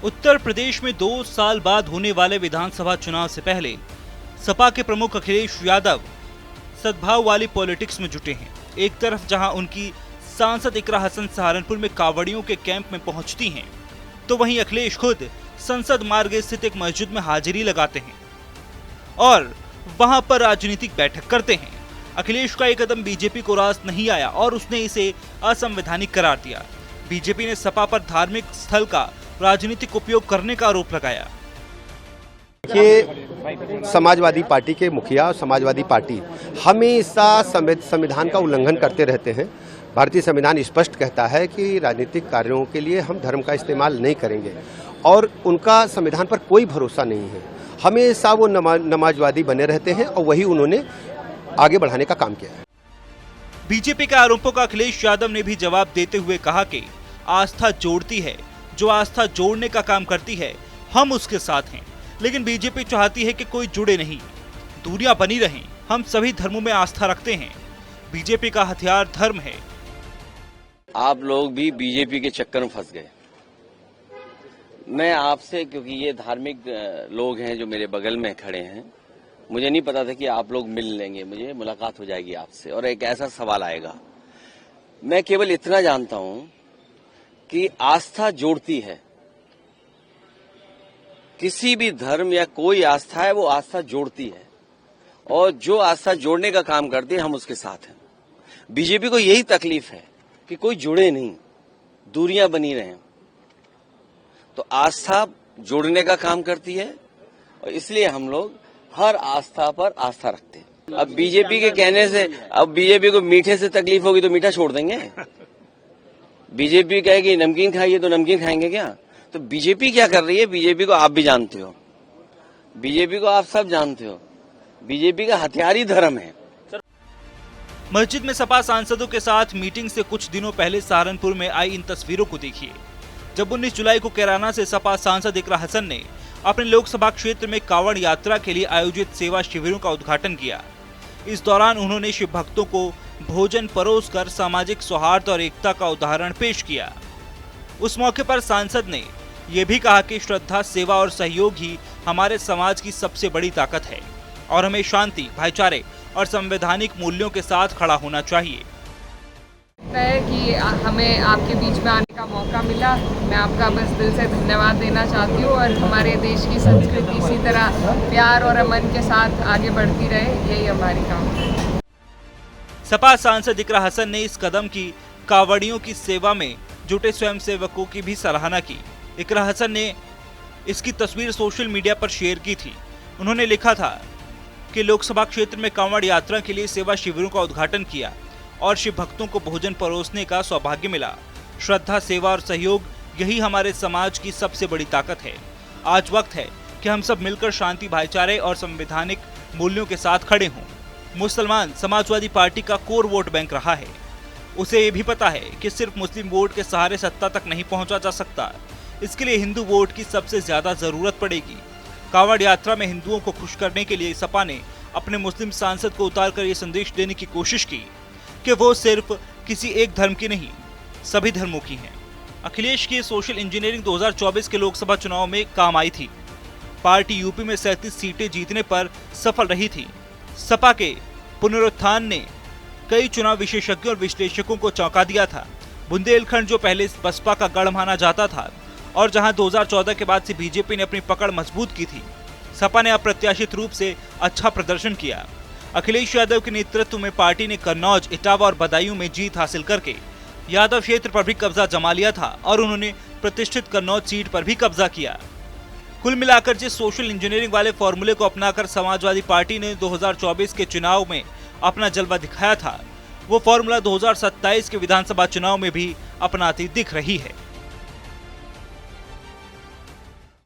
उत्तर प्रदेश में 2 साल बाद होने वाले विधानसभा चुनाव से पहले सपा के प्रमुख अखिलेश यादव सद्भाव वाली पॉलिटिक्स में जुटे हैं। एक तरफ जहां उनकी सांसद इकरा हसन सहारनपुर में कावड़ियों के कैंप में पहुंचती हैं, तो वहीं अखिलेश खुद संसद मार्ग स्थित एक मस्जिद में हाजिरी लगाते हैं और वहां पर राजनीतिक बैठक करते हैं। अखिलेश का एक कदम बीजेपी को रास नहीं आया और उसने इसे असंवैधानिक करार दिया। बीजेपी ने सपा पर धार्मिक स्थल का राजनीतिक उपयोग करने का आरोप लगाया। देखिए, समाजवादी पार्टी के मुखिया और समाजवादी पार्टी हमेशा संविधान का उल्लंघन करते रहते हैं। भारतीय संविधान स्पष्ट कहता है कि राजनीतिक कार्यों के लिए हम धर्म का इस्तेमाल नहीं करेंगे और उनका संविधान पर कोई भरोसा नहीं है। हमेशा वो नमाजवादी बने रहते हैं और वही उन्होंने आगे बढ़ाने का काम किया है। बीजेपी के आरोपों का अखिलेश यादव ने भी जवाब देते हुए कहा कि आस्था जोड़ती है, जो आस्था जोड़ने का काम करती है हम उसके साथ हैं, लेकिन बीजेपी चाहती है कि कोई जुड़े नहीं, दूरियां बनी रहें। हम सभी धर्मों में आस्था रखते हैं, बीजेपी का हथियार धर्म है। आप लोग भी बीजेपी के चक्कर में फंस गए। मैं आपसे, क्योंकि ये धार्मिक लोग हैं जो मेरे बगल में खड़े हैं, मुझे नहीं पता था कि आप लोग मिल लेंगे, मुझे मुलाकात हो जाएगी आपसे और एक ऐसा सवाल आएगा। मैं केवल इतना जानता हूं कि आस्था जोड़ती है। किसी भी धर्म या कोई आस्था है, वो आस्था जोड़ती है और जो आस्था जोड़ने का काम करती है हम उसके साथ हैं। बीजेपी को यही तकलीफ है कि कोई जुड़े नहीं, दूरियां बनी रहें। तो आस्था जोड़ने का काम करती है और इसलिए हम लोग हर आस्था पर आस्था रखते हैं। अब बीजेपी के कहने से, अब बीजेपी को मीठे से तकलीफ होगी तो मीठा छोड़ देंगे। बीजेपी कहेगी नमकीन खाइए तो नमकीन खाएंगे क्या? तो बीजेपी क्या कर रही है, बीजेपी को आप भी जानते हो, बीजेपी को आप सब जानते हो। बीजेपी का हथियार ही धर्म है। मस्जिद में सपा सांसदों के साथ मीटिंग से कुछ दिनों पहले सहारनपुर में आई इन तस्वीरों को देखिए, जब 19 जुलाई को कैराना से सपा सांसद इकरा हसन ने अपने लोकसभा क्षेत्र में कांवड़ यात्रा के लिए आयोजित सेवा शिविरों का उद्घाटन किया। इस दौरान उन्होंने शिव भक्तों को भोजन परोसकर सामाजिक सौहार्द और एकता का उदाहरण पेश किया। उस मौके पर सांसद ने यह भी कहा कि श्रद्धा, सेवा और सहयोग ही हमारे समाज की सबसे बड़ी ताकत है और हमें शांति, भाईचारे और संवैधानिक मूल्यों के साथ खड़ा होना चाहिए। है कि हमें आपके बीच में आने का मौका मिला। मैं आपका बस दिल से धन्यवाद देना चाहती हूँ और हमारे देश की संस्कृति इसी तरह प्यार और अमन के साथ आगे बढ़ती रहे, यही हमारी कामना है। सपा सांसद इकरा हसन ने इस कदम की कावड़ियों की सेवा में जुटे स्वयंसेवकों की भी सराहना की। इकरा हसन ने इसकी तस्वीर सोशल मीडिया पर शेयर की थी। उन्होंने लिखा था कि लोकसभा क्षेत्र में कांवड़ यात्रा के लिए सेवा शिविरों का उद्घाटन किया और शिव भक्तों को भोजन परोसने का सौभाग्य मिला। श्रद्धा, सेवा और सहयोग यही हमारे समाज की सबसे बड़ी ताकत है। आज वक्त है कि हम सब मिलकर शांति, भाईचारे और संवैधानिक मूल्यों के साथ खड़े हों। मुसलमान समाजवादी पार्टी का कोर वोट बैंक रहा है। उसे ये भी पता है कि सिर्फ मुस्लिम वोट के सहारे सत्ता तक नहीं पहुंचा जा सकता। इसके लिए हिंदू वोट की सबसे ज्यादा जरूरत पड़ेगी। कांवड़ यात्रा में हिंदुओं को खुश करने के लिए सपा ने अपने मुस्लिम सांसद को उतारकर ये संदेश देने की कोशिश की कि वो सिर्फ किसी एक धर्म की नहीं, सभी धर्मों की हैं। अखिलेश की सोशल इंजीनियरिंग 2024 के लोकसभा चुनाव में काम आई थी। पार्टी यूपी में 37 सीटें जीतने पर सफल रही थी। सपा के पुनरुत्थान ने कई चुनाव विशेषज्ञों और विश्लेषकों को चौंका दिया था। बुंदेलखंड, जो पहले बसपा का गढ़ माना जाता था और जहां 2014 के बाद से बीजेपी ने अपनी पकड़ मजबूत की थी, सपा ने अप्रत्याशित रूप से अच्छा प्रदर्शन किया। अखिलेश यादव के नेतृत्व में पार्टी ने कन्नौज, इटावा और बदायूं में जीत हासिल करके यादव क्षेत्र पर भी कब्जा जमा लिया था और उन्होंने प्रतिष्ठित कन्नौज सीट पर भी कब्जा किया। कुल मिलाकर जिस सोशल इंजीनियरिंग वाले फॉर्मूले को अपनाकर समाजवादी पार्टी ने 2024 के चुनाव में अपना जलवा दिखाया था, वो फॉर्मूला 2027 के विधानसभा चुनाव में भी अपनाती दिख रही है।